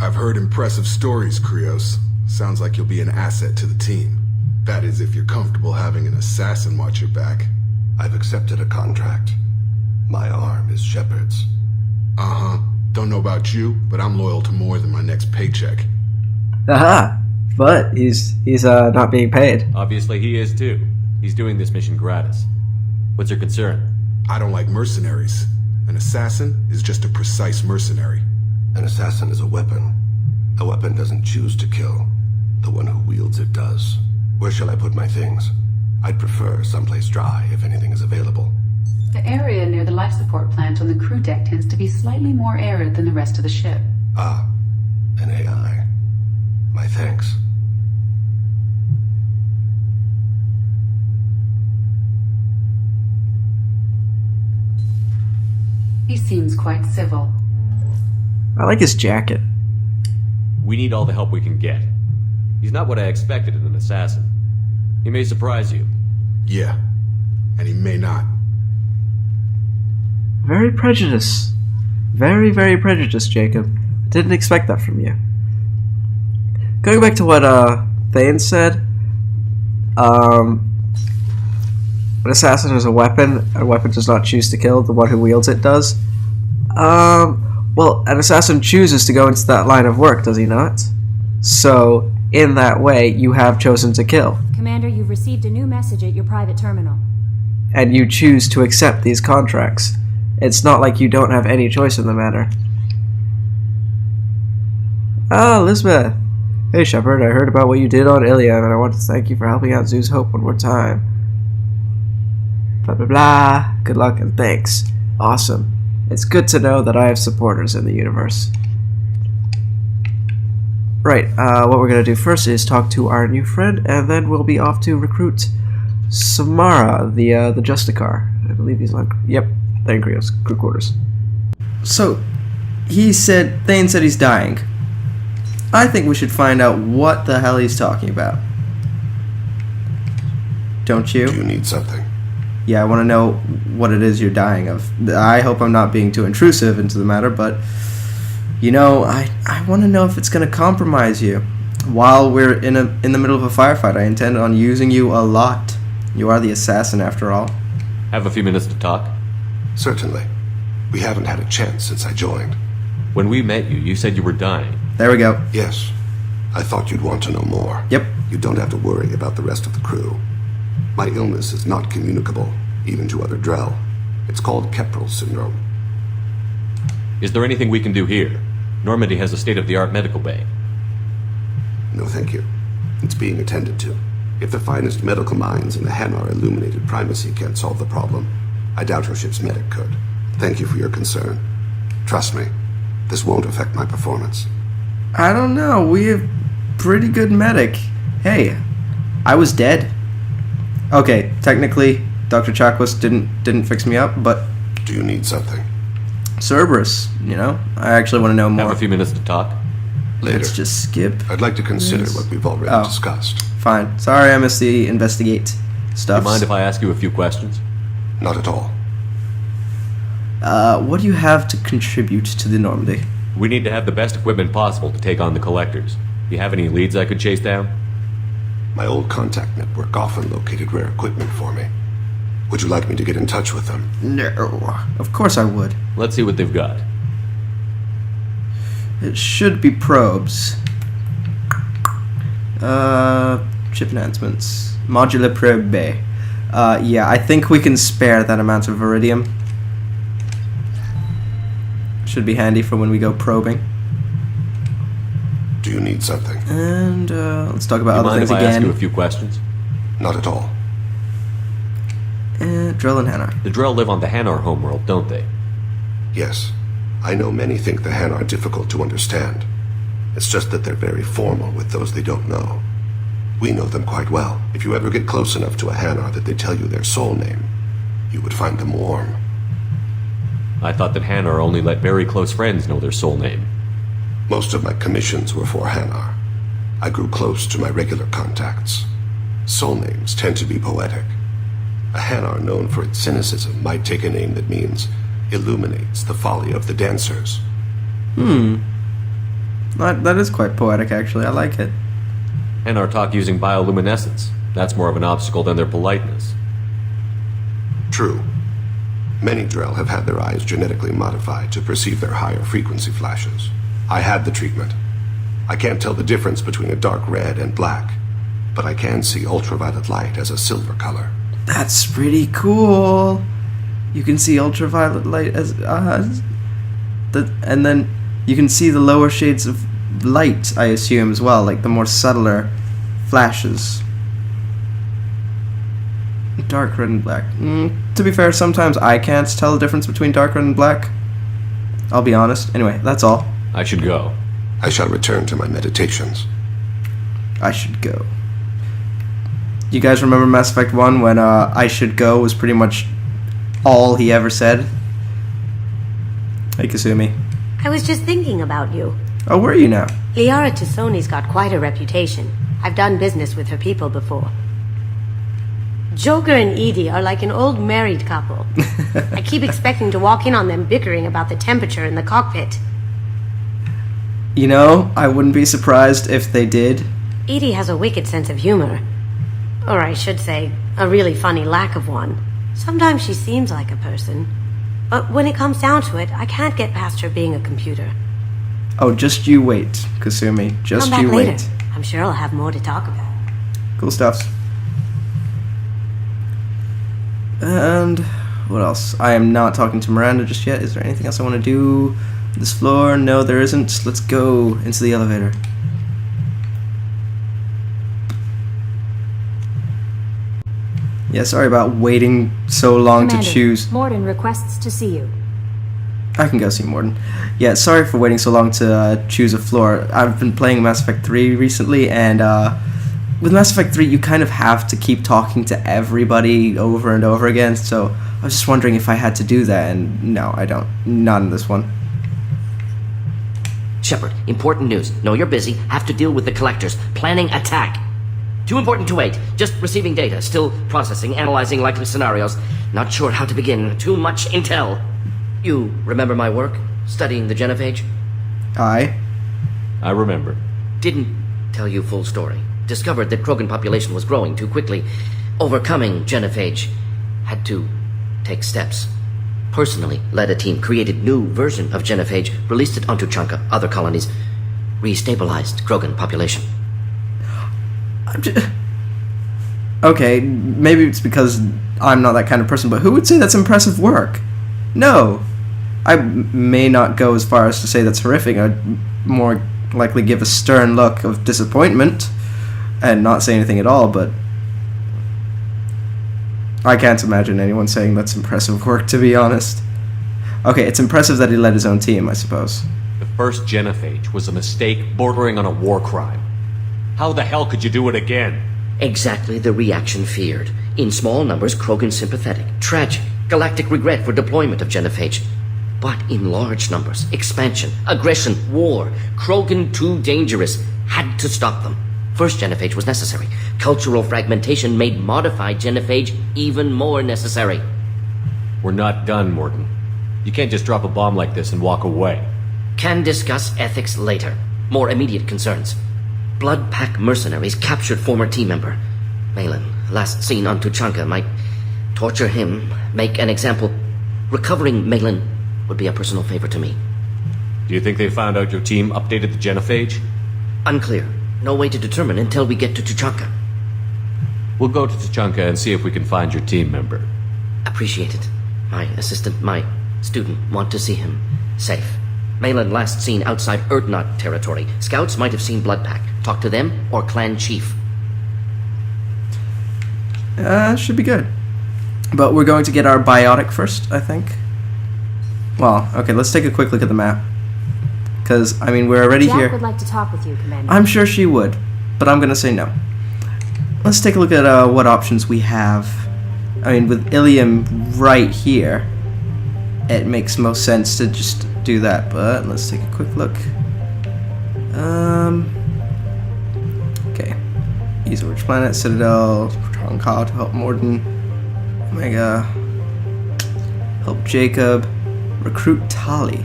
I've heard impressive stories, Krios. Sounds like you'll be an asset to the team. That is, if you're comfortable having an assassin watch your back. I've accepted a contract. My arm is Shepard's. Uh-huh. Don't know about you, but I'm loyal to more than my next paycheck. Aha! But he's not being paid. Obviously he is too. He's doing this mission gratis. What's your concern? I don't like mercenaries. An assassin is just a precise mercenary. An assassin is a weapon. A weapon doesn't choose to kill. The one who wields it does. Where shall I put my things? I'd prefer someplace dry if anything is available. The area near the life support plant on the crew deck tends to be slightly more arid than the rest of the ship. Ah, an AI. My thanks. He seems quite civil. I like his jacket. We need all the help we can get. He's not what I expected in an assassin. He may surprise you. Yeah, and he may not. Very prejudiced. Very, very prejudiced, Jacob. Didn't expect that from you. Going back to what Thane said, an assassin is a weapon. A weapon does not choose to kill. The one who wields it does. Well, an assassin chooses to go into that line of work, does he not? So, in that way, you have chosen to kill. Commander, you've received a new message at your private terminal. And you choose to accept these contracts. It's not like you don't have any choice in the matter. Ah, Elizabeth. Hey, Shepard, I heard about what you did on Ilium, and I want to thank you for helping out Zeus Hope one more time. Blah, blah, blah. Good luck and thanks. Awesome. It's good to know that I have supporters in the universe. Right, what we're going to do first is talk to our new friend, and then we'll be off to recruit Samara, the Justicar. I believe he's like, yep, thank you, crew quarters. So, Thane said he's dying. I think we should find out what the hell he's talking about. Don't you? Do you need something? Yeah, I want to know what it is you're dying of. I hope I'm not being too intrusive into the matter, but, you know, I want to know if it's going to compromise you. While we're in the middle of a firefight, I intend on using you a lot. You are the assassin, after all. Have a few minutes to talk? Certainly. We haven't had a chance since I joined. When we met you, you said you were dying. There we go. Yes. I thought you'd want to know more. Yep. You don't have to worry about the rest of the crew. My illness is not communicable, even to other Drell. It's called Keprel syndrome. Is there anything we can do here? Normandy has a state-of-the-art medical bay. No, thank you. It's being attended to. If the finest medical minds in the Hanar illuminated primacy can't solve the problem, I doubt your ship's medic could. Thank you for your concern. Trust me, this won't affect my performance. I don't know. We have pretty good medic. Hey, I was dead. Okay, technically, Dr. Chakwas didn't fix me up, but... Do you need something? Cerberus, you know? I actually want to know more. Have a few minutes to talk? Later. Let's just skip. I'd like to consider what we've already discussed. Fine. Sorry I missed the investigate stuff. Do you mind if I ask you a few questions? Not at all. What do you have to contribute to the Normandy? We need to have the best equipment possible to take on the collectors. Do you have any leads I could chase down? My old contact network often located rare equipment for me. Would you like me to get in touch with them? No. Of course I would. Let's see what they've got. It should be probes. Chip enhancements. Modular probe bay. Yeah, I think we can spare that amount of iridium. Should be handy for when we go probing. Do you need something? And let's talk about other things again. Do you mind if I ask again. you a few questions? Not at all. Drell and Hanar. The Drell live on the Hanar homeworld, don't they? Yes. I know many think the Hanar are difficult to understand. It's just that they're very formal with those they don't know. We know them quite well. If you ever get close enough to a Hanar that they tell you their soul name, you would find them warm. I thought that Hanar only let very close friends know their soul name. Most of my commissions were for Hanar. I grew close to my regular contacts. Soul names tend to be poetic. A Hanar known for its cynicism might take a name that means illuminates the folly of the dancers. That is quite poetic, actually. I like it. And our talk using bioluminescence. That's more of an obstacle than their politeness. True. Many Drell have had their eyes genetically modified to perceive their higher frequency flashes. I had the treatment. I can't tell the difference between a dark red and black, but I can see ultraviolet light as a silver color. That's pretty cool. You can see ultraviolet light as and then you can see the lower shades of light, I assume, as well, like the more subtler flashes. Dark red and black. To be fair, sometimes I can't tell the difference between dark red and black. I'll be honest. Anyway, that's all. I should go. I shall return to my meditations. I should go. You guys remember Mass Effect 1 when I should go was pretty much all he ever said? Hey, Kasumi. I was just thinking about you. Oh, where are you now? Liara Tassoni's got quite a reputation. I've done business with her people before. Joker and Edie are like an old married couple. I keep expecting to walk in on them bickering about the temperature in the cockpit. You know, I wouldn't be surprised if they did. Edie has a wicked sense of humor. Or I should say, a really funny lack of one. Sometimes she seems like a person. But when it comes down to it, I can't get past her being a computer. Oh, just you wait, Kasumi. Just Come back you later. wait. I'm sure I'll have more to talk about. Cool stuff. And what else? I am not talking to Miranda just yet. Is there anything else I want to do? This floor? No, there isn't. Let's go into the elevator. Yeah, sorry about waiting so long Commander, to choose. Morden requests to see you. I can go see Morden. Yeah, sorry for waiting so long to choose a floor. I've been playing Mass Effect 3 recently, and with Mass Effect 3, you kind of have to keep talking to everybody over and over again, so I was just wondering if I had to do that, and no, I don't. Not in this one. Shepard, important news. Know you're busy. Have to deal with the collectors. Planning attack. Too important to wait. Just receiving data. Still processing, analyzing likely scenarios. Not sure how to begin. Too much intel. You remember my work? Studying the genophage? I remember. Didn't tell you full story. Discovered that Krogan population was growing too quickly. Overcoming genophage. Had to take steps. Personally led a team, created new version of genophage, released it onto Chanka, other colonies, restabilized Krogan population. Okay, maybe it's because I'm not that kind of person, but who would say that's impressive work? No. I may not go as far as to say that's horrific. I'd more likely give a stern look of disappointment and not say anything at all, but I can't imagine anyone saying that's impressive work, to be honest. Okay, it's impressive that he led his own team, I suppose. The first genophage was a mistake bordering on a war crime. How the hell could you do it again? Exactly the reaction feared. In small numbers, Krogan sympathetic. Tragic. Galactic regret for deployment of genophage. But in large numbers, expansion, aggression, war. Krogan too dangerous. Had to stop them. First genophage was necessary. Cultural fragmentation made modified genophage even more necessary. We're not done, Morden. You can't just drop a bomb like this and walk away. Can discuss ethics later. More immediate concerns. Blood Pack mercenaries captured former team member. Malin, last seen on Tuchanka, might torture him, make an example. Recovering Malin would be a personal favor to me. Do you think they found out your team updated the genophage? Unclear. No way to determine until we get to Tuchanka. We'll go to Tuchanka and see if we can find your team member. Appreciate it. My assistant, my student, want to see him safe. Malin last seen outside Erdnot territory. Scouts might have seen Blood Pack. Talk to them or clan chief. Should be good. But we're going to get our biotic first, I think. Well, okay, let's take a quick look at the map. Because, I mean, we're already Jack here. would like to talk with you, Commander. I'm sure she would, but I'm going to say no. Let's take a look at what options we have. I mean, with Ilium right here, it makes most sense to just do that, but let's take a quick look. Okay. Use Which Planet, Citadel, Strong Cod, help Morden, Omega, help Jacob, recruit Tali.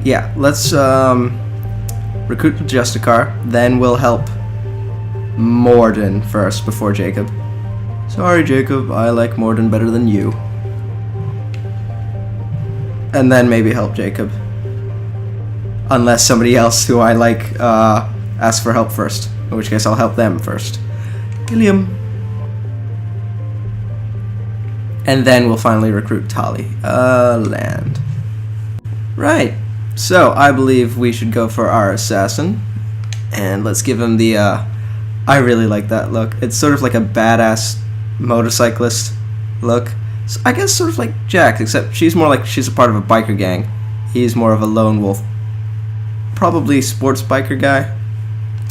Yeah, let's recruit the Justicar, then we'll help Morden first before Jacob. Sorry, Jacob, I like Morden better than you. And then maybe help Jacob. Unless somebody else who I like asks for help first. In which case I'll help them first. Ilium. And then we'll finally recruit Tali. Land. Right. So, I believe we should go for our assassin. And let's give him the, I really like that look. It's sort of like a badass motorcyclist look. So I guess sort of like Jax, except she's more like she's a part of a biker gang. He's more of a lone wolf. Probably sports biker guy.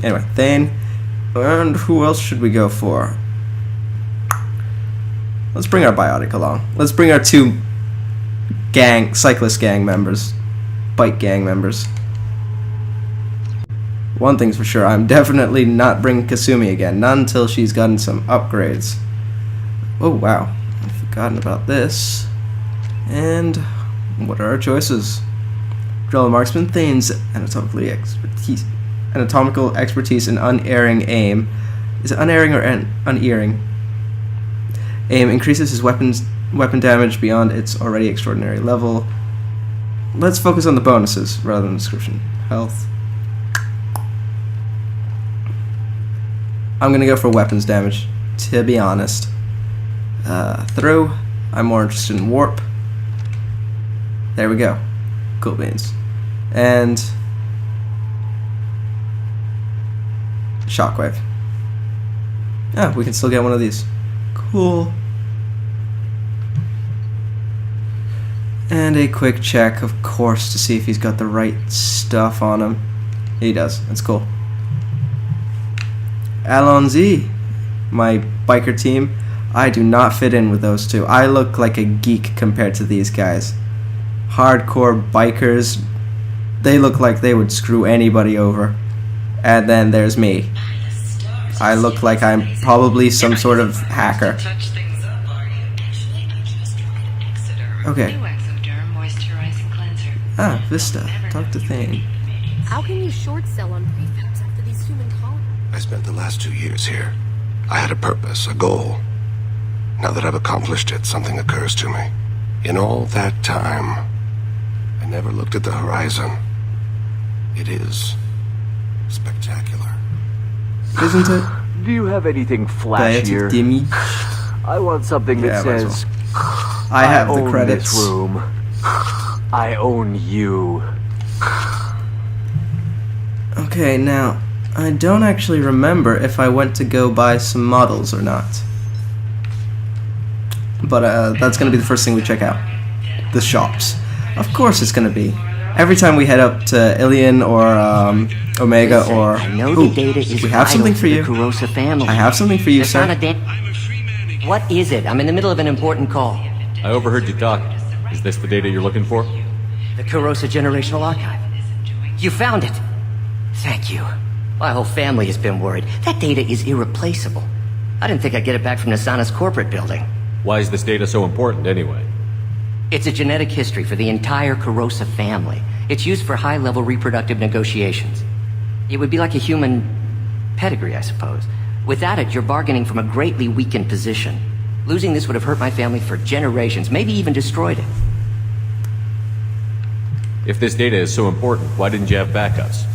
Anyway, Thane. And who else should we go for? Let's bring our biotic along. Let's bring our 2 cyclist gang members. Bike gang members. One thing's for sure, I'm definitely not bringing Kasumi again. Not until she's gotten some upgrades. Oh wow, I've forgotten about this. And what are our choices? Drill marksman, Thane's anatomical expertise and unerring aim. Is it unerring or unerring? Aim increases his weapon damage beyond its already extraordinary level. Let's focus on the bonuses rather than the description. Health. I'm gonna go for weapons damage, to be honest. Throw. I'm more interested in warp. There we go. Cool beans. And shockwave. Oh, we can still get one of these. Cool. And a quick check, of course, to see if he's got the right stuff on him. He does. That's cool. Allons-y, my biker team. I do not fit in with those 2. I look like a geek compared to these guys. Hardcore bikers. They look like they would screw anybody over. And then there's me. I look like I'm probably some sort of hacker. Okay. Ah, Vista. Talk to Thane. How can you short sell on prefabs after these human colonies? I spent the last 2 years here. I had a purpose, a goal. Now that I've accomplished it, something occurs to me. In all that time, I never looked at the horizon. It is spectacular. Isn't it? Do you have anything flashier? I want something that says, I have the own credits. This room. I own you. Okay, now, I don't actually remember if I went to go buy some models or not. But that's going to be the first thing we check out. The shops. Of course it's going to be. Every time we head up to Ilion or Omega or... I know the data is we have something for you. Kurosa family. I have something for you, sir. What is it? I'm in the middle of an important call. I overheard you talking. Is this the data you're looking for? The Kurosa Generational Archive. You found it. Thank you. My whole family has been worried. That data is irreplaceable. I didn't think I'd get it back from Nasana's corporate building. Why is this data so important anyway? It's a genetic history for the entire Kurosa family. It's used for high-level reproductive negotiations. It would be like a human pedigree, I suppose. Without it, you're bargaining from a greatly weakened position. Losing this would have hurt my family for generations, maybe even destroyed it. If this data is so important, why didn't you have backups?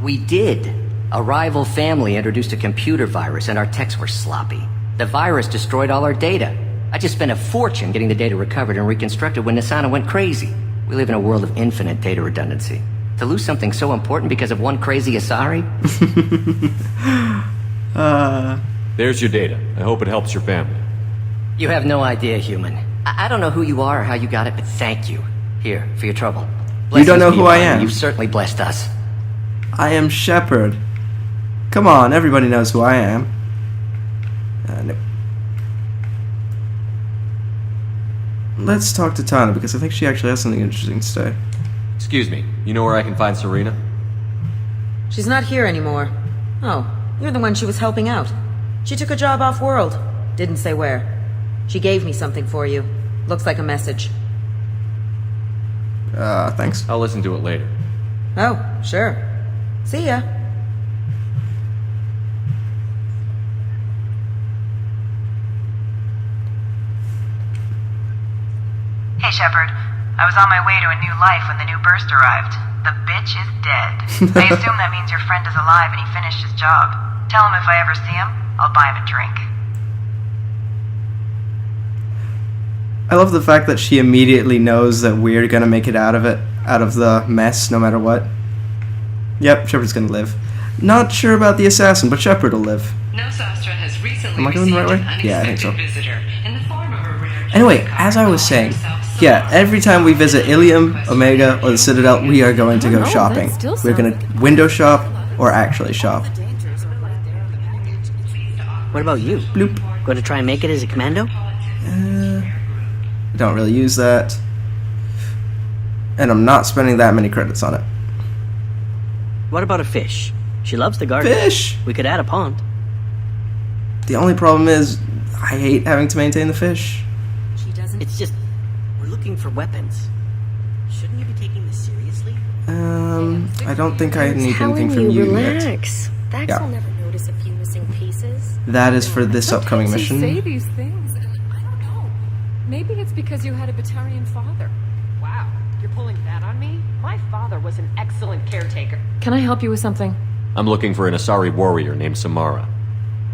We did. A rival family introduced a computer virus and our techs were sloppy. The virus destroyed all our data. I just spent a fortune getting the data recovered and reconstructed when Nasana went crazy. We live in a world of infinite data redundancy. To lose something so important because of one crazy Asari? There's your data. I hope it helps your family. You have no idea, human. I don't know who you are or how you got it, but thank you. Here, for your trouble. You don't know Blessings be who I upon you. am. You've certainly blessed us. I am Shepard. Come on, everybody knows who I am. Nope. Let's talk to Tana, because I think she actually has something interesting to say. Excuse me, you know where I can find Serena? She's not here anymore. Oh, you're the one she was helping out. She took a job off-world. Didn't say where. She gave me something for you. Looks like a message. Thanks. I'll listen to it later. Oh, sure. See ya. Hey, Shepard. I was on my way to a new life when the new burst arrived. The bitch is dead. I assume that means your friend is alive and he finished his job. Tell him if I ever see him, I'll buy him a drink. I love the fact that she immediately knows that we're gonna make it out of the mess, no matter what. Yep, Shepard's gonna live. Not sure about the assassin, but Shepard will live. Nostastra has recently Am I going the right way? Yeah, I think so. Visitor in the form of a rare Anyway, as I was saying, yeah, every time we visit Ilium, Omega, or the Citadel, we are going to go shopping. We're gonna window shop or actually shop. What about you? Bloop. Going to try and make it as a commando? Don't really use that. And I'm not spending that many credits on it. What about a fish? She loves the garden. Fish! We could add a pond. The only problem is, I hate having to maintain the fish. It's just, we're looking for weapons. Shouldn't you be taking this seriously? I don't think I need anything from you yet. Relax. Dax will never notice a few missing pieces. That is for this upcoming mission. You say these things, and I don't know. Maybe it's because you had a Batarian father. Wow, you're pulling that on me? My father was an excellent caretaker. Can I help you with something? I'm looking for an Asari warrior named Samara.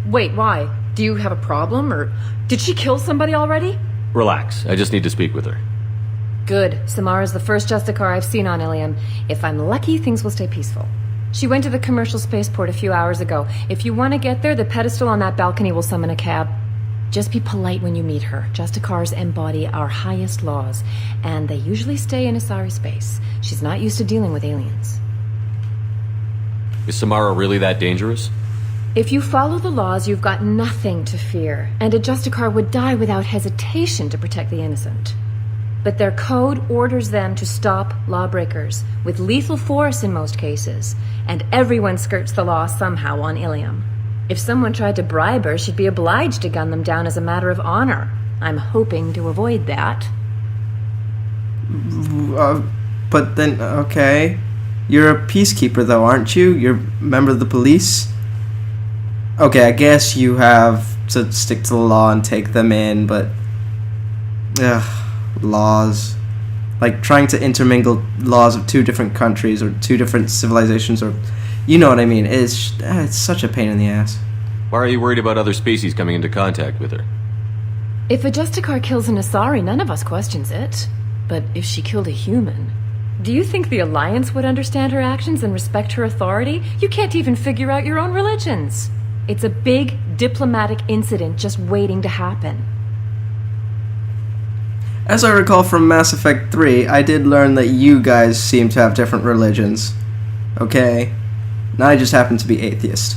Wait, why? Do you have a problem, or did she kill somebody already? Relax, I just need to speak with her. Good. Samara's the first Justicar I've seen on Ilium. If I'm lucky, things will stay peaceful. She went to the commercial spaceport a few hours ago. If you want to get there, the pedestal on that balcony will summon a cab. Just be polite when you meet her. Justicars embody our highest laws, and they usually stay in Asari space. She's not used to dealing with aliens. Is Samara really that dangerous? If you follow the laws, you've got nothing to fear, and a Justicar would die without hesitation to protect the innocent. But their code orders them to stop lawbreakers, with lethal force in most cases, and everyone skirts the law somehow on Ilium. If someone tried to bribe her, she'd be obliged to gun them down as a matter of honor. I'm hoping to avoid that. But then, okay. You're a peacekeeper, though, aren't you? You're a member of the police? Okay, I guess you have to stick to the law and take them in, but... laws. Like, trying to intermingle laws of two different countries or two different civilizations, or... You know what I mean. It's such a pain in the ass. Why are you worried about other species coming into contact with her? If a Justicar kills an Asari, none of us questions it. But if she killed a human... Do you think the Alliance would understand her actions and respect her authority? You can't even figure out your own religions. It's a big diplomatic incident just waiting to happen. As I recall from Mass Effect 3, I did learn that you guys seem to have different religions. Okay? And I just happen to be atheist.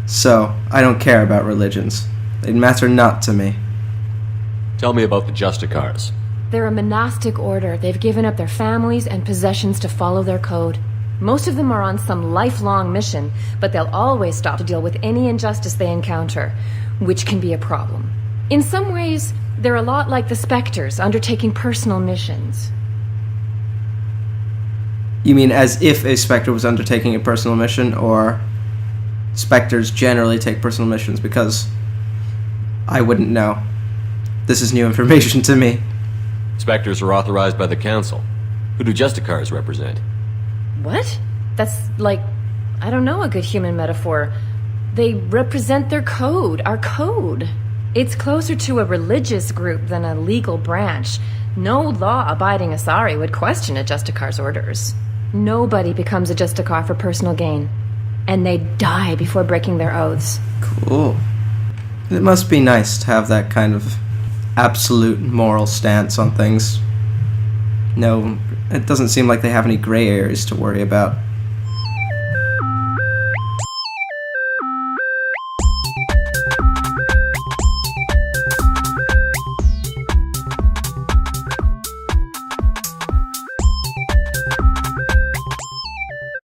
So, I don't care about religions. They matter not to me. Tell me about the Justicars. They're a monastic order. They've given up their families and possessions to follow their code. Most of them are on some lifelong mission, but they'll always stop to deal with any injustice they encounter, which can be a problem. In some ways, they're a lot like the Spectres, undertaking personal missions. You mean as if a Spectre was undertaking a personal mission, or Spectres generally take personal missions? Because I wouldn't know. This is new information to me. Spectres are authorized by the Council. Who do Justicars represent? What? That's like, I don't know, a good human metaphor. They represent their code, our code. It's closer to a religious group than a legal branch. No law-abiding Asari would question a Justicar's orders. Nobody becomes a Justicar for personal gain. And they die before breaking their oaths. Cool. It must be nice to have that kind of absolute moral stance on things. No, it doesn't seem like they have any gray areas to worry about.